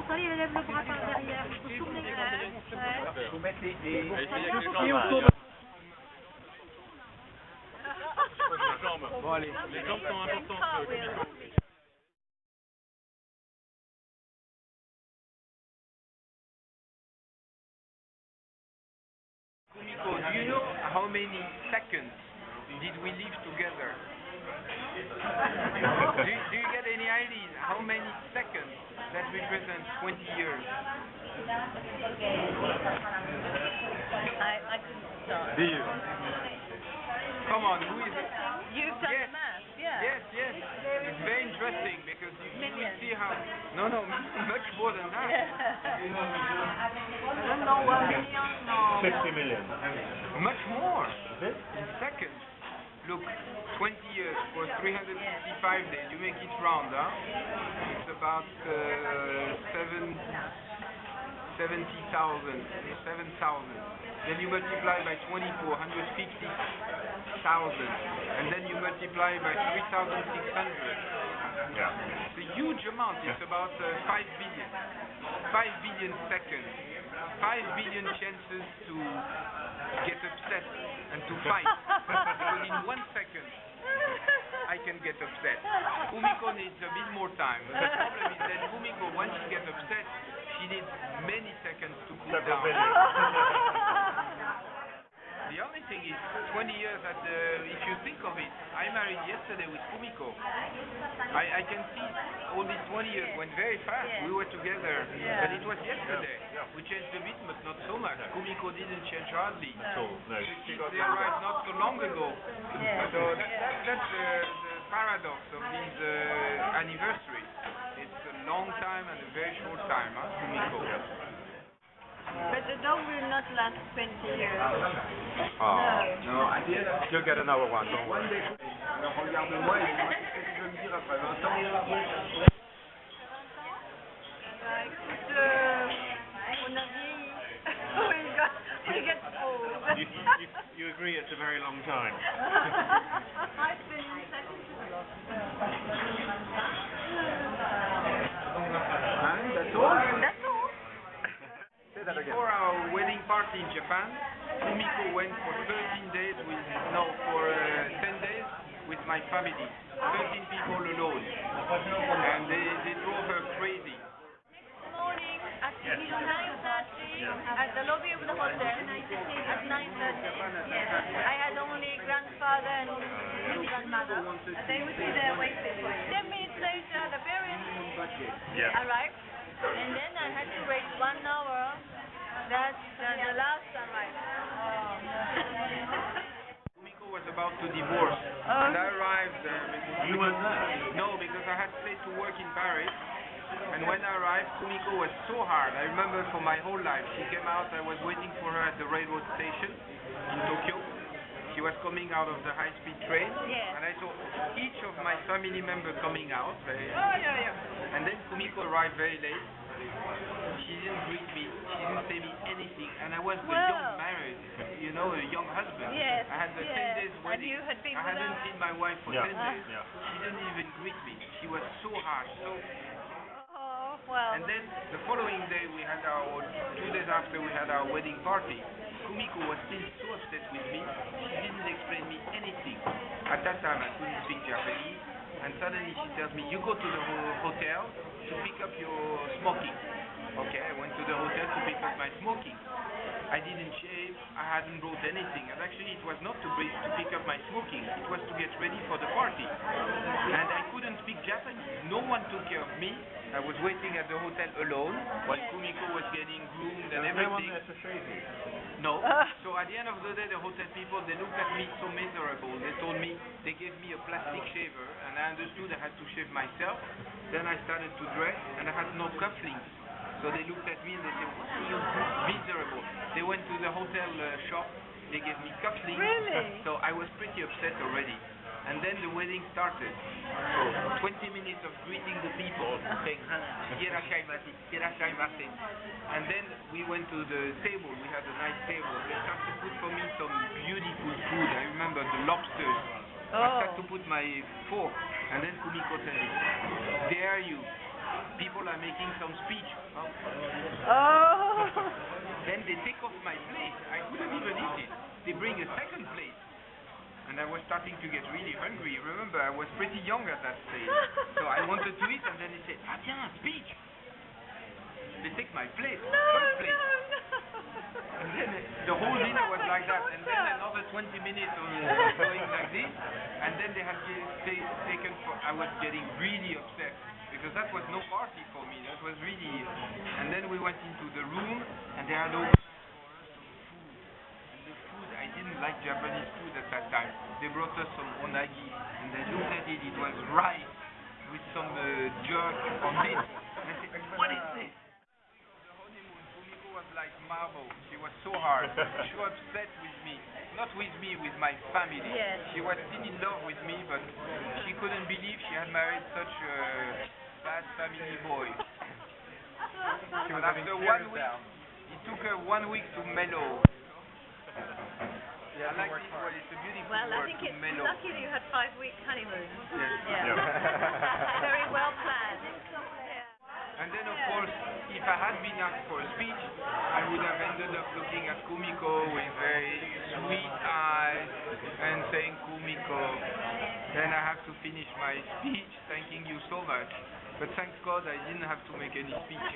Antoine, il lève le bras par derrière. Il faut tourner. Il faut mettre les jambes. Bon, allez. Les jambes sont importantes. Kumiko, do you know how many seconds did we live together? do you get any idea how many seconds that represent 20 years? I couldn't start. Do you? Come on, who is it? You've done the math, yeah. Yes. It's very interesting because you will see how... No, much more than that. I don't know, 1 million, no. 50 million. Much more. Is it? In seconds. Look, 20 years for 365 days. You make it round, huh? It's about 7,000. Then you multiply by 24, 150,000. And then you multiply by 3,600. Yeah. It's a huge amount. It's about 5 billion. 5 billion seconds. 5 billion chances to get upset and to fight. Because in 1 second, I can get upset. Kumiko needs a bit more time. But the problem is that Kumiko, once she gets upset, she needs many seconds to cool down. The only thing is, 20 years if you think of it, I married yesterday with Kumiko. I can see all these 20 years went very fast. We were together, but it was yesterday. We changed a bit, but not so much. Kumiko didn't change hardly. No. They arrived not so long ago. So that's the paradox of these anniversaries. It's a long time and a very short time, huh, Kumiko? But the dog will not last 20 years. Oh. No, I did. You'll get another one, don't worry. Alors regarde-moi et dis-moi ce que tu veux me dire après 20 ans. Écoute, on a vieilli. We get old. You agree it's a very long time. I've been in seconds. That's all? That's all. Before our wedding party in Japan, Kumiko went for 10 days with my family. 13 people alone. And they drove her crazy. Morning at 9:30 at the lobby of the hotel. At 9:30. I had only grandfather and grandmother. They would be there waiting for you. 10 minutes later, the parents arrived. And then I had to wait 1 hour. That's the last arrival. Kumiko was about to divorce. And I arrived. You weren't there? No, because I had stayed to work in Paris. And when I arrived, Kumiko was so hard. I remember for my whole life. She came out, I was waiting for her at the railroad station in Tokyo. She was coming out of the high-speed train. And I saw each of my family members coming out. And then Kumiko arrived very late. She didn't greet me. She didn't say me anything. And I was the young married, a young husband. Yes. I had the 10 days wedding. And you had been I hadn't seen my wife for 10 days. Yeah. She didn't even greet me. She was so harsh. Well. And then the following day, 2 days after we had our wedding party, Kumiko was still so upset with me. She didn't explain me anything. At that time, I couldn't speak Japanese. And suddenly she tells me, you go to the hotel to pick up your smoking. Okay, I went to the hotel to pick up my smoking. I didn't shave, I hadn't brought anything. And actually it was not to pick up my smoking, it was to get ready for the party. And I couldn't speak Japanese. No one took care of me. I was waiting at the hotel alone while Kumiko was getting groomed and everything. No one there to shave you? No. So at the end of the day, the hotel people, they looked at me so miserable. They told me, they gave me a plastic shaver, and I understood I had to shave myself. Then I started to dress, and I had no cufflinks. So they looked at me and they said, what are you miserable? They went to the hotel shop, they gave me cufflinks. Really? So I was pretty upset already. And then the wedding started. So 20 minutes of greeting the people, saying, irashaimase. And then we went to the table. We had a nice table. They started to put for me some beautiful food. I remember the lobsters. I started to put my fork. And then Kumiko said, dare you people are making some speech. Oh. Then they take off my plate. I couldn't even eat it. They bring a second plate. And I was starting to get really hungry. Remember, I was pretty young at that stage. So I wanted to eat, and then they said, Fabien, speech. They take my plate, third plate. No. And then the whole dinner was like that. And then another 20 minutes of going like this. And then they had taken for, I was getting really upset. Because that was no party for me. That was really... And then we went into the room, and they had opened I didn't like Japanese food at that time. They brought us some onagi, and I looked at it, it was rice with some jerk on it. And I said, what is this? The honeymoon, Kumiko was like marble. She was so hard. She was upset with me. Not with me, with my family. Yes. She was still in love with me, but she couldn't believe she had married such a bad family boy. She was having After 1 tears week, down. it took her 1 week to mellow. Yeah, I like this word, it's a beautiful Well, I word, think to it's mellow. lucky that you had 5 weeks honeymoon. Yes. Yeah. Very well planned. And then of course, if I had been asked for a speech, I would have ended up looking at Kumiko with very sweet eyes and saying, Kumiko. Then I have to finish my speech thanking you so much. But thank God I didn't have to make any speech.